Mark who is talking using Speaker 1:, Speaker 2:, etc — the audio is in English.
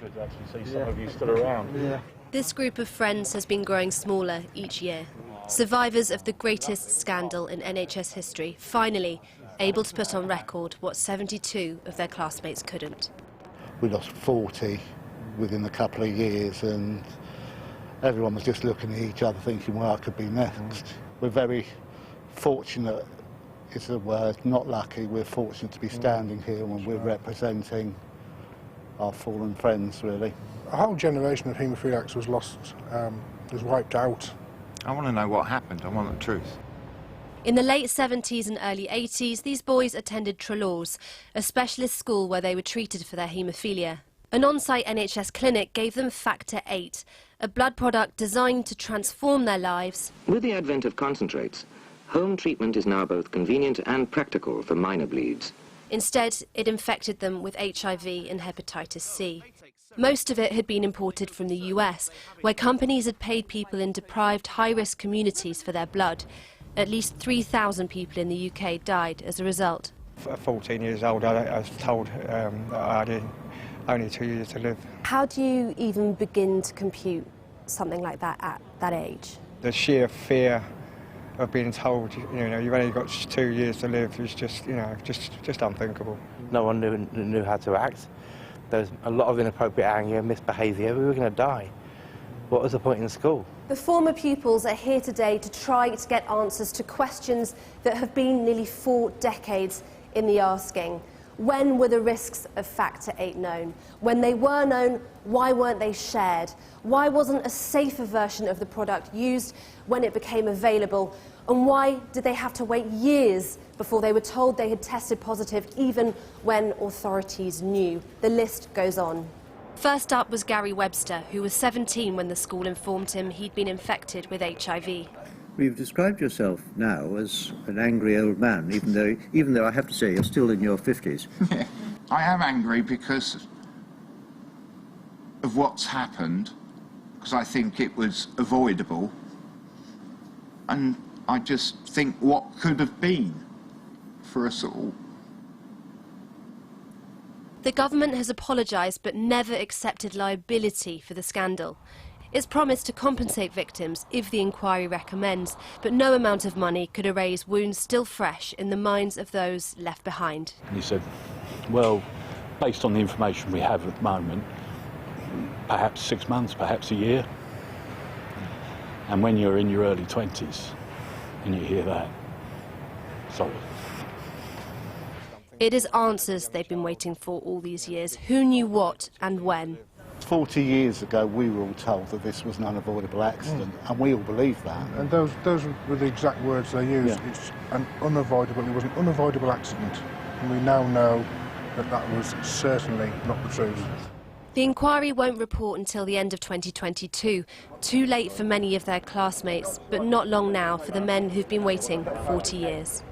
Speaker 1: Good to actually see some of you still around.
Speaker 2: Yeah.
Speaker 3: This group of friends has been growing smaller each year. Survivors of the greatest scandal in NHS history, finally able to put on record what 72 of their classmates couldn't.
Speaker 4: We lost 40 within a couple of years, and everyone was just looking at each other thinking, well, I could be next. We're very fortunate, is the word, not lucky. We're fortunate to be standing here when we're representing our fallen friends, really.
Speaker 5: A whole generation of haemophiliacs was lost, was wiped out.
Speaker 2: I want to know what happened. I want the truth.
Speaker 3: In the late 70s and early 80s, these boys attended Treloar's, a specialist school where they were treated for their haemophilia. An on-site NHS clinic gave them Factor VIII, a blood product designed to transform their lives.
Speaker 6: With the advent of concentrates, home treatment is now both convenient and practical for minor bleeds.
Speaker 3: Instead, it infected them with HIV and hepatitis C. Most of it had been imported from the US, where companies had paid people in deprived, high-risk communities for their blood. At least 3,000 people in the UK died as a result.
Speaker 7: At 14 years old, I was told that I had only 2 years to live.
Speaker 3: How do you even begin to compute something like that at that age?
Speaker 7: The sheer fear of being told, you've only got 2 years to live is just, just unthinkable.
Speaker 8: No one knew how to act. There was a lot of inappropriate anger, misbehaviour. We were going to die. What was the point in school?
Speaker 3: The former pupils are here today to try to get answers to questions that have been nearly 4 decades in the asking. When were the risks of Factor VIII known? When they were known, why weren't they shared? Why wasn't a safer version of the product used when it became available? And why did they have to wait years before they were told they had tested positive, even when authorities knew? The list goes on. First up was Gary Webster, who was 17 when the school informed him he'd been infected with HIV.
Speaker 9: You've described yourself now as an angry old man, even though I have to say you're still in your 50s.
Speaker 2: I am angry because of what's happened, because I think it was avoidable, and I just think what could have been for us all.
Speaker 3: The government has apologised but never accepted liability for the scandal. It's promised to compensate victims if the inquiry recommends, but no amount of money could erase wounds still fresh in the minds of those left behind.
Speaker 1: And he said, well, based on the information we have at the moment, perhaps 6 months, perhaps a year. And when you're in your early 20s and you hear that, sorry.
Speaker 3: It is answers they've been waiting for all these years. Who knew what and when?
Speaker 4: 40 years ago, we were all told that this was an unavoidable accident, and we all believe that.
Speaker 5: And those were the exact words they used.
Speaker 4: Yeah.
Speaker 5: It was an unavoidable accident. And we now know that that was certainly not the truth.
Speaker 3: The inquiry won't report until the end of 2022. Too late for many of their classmates, but not long now for the men who've been waiting 40 years.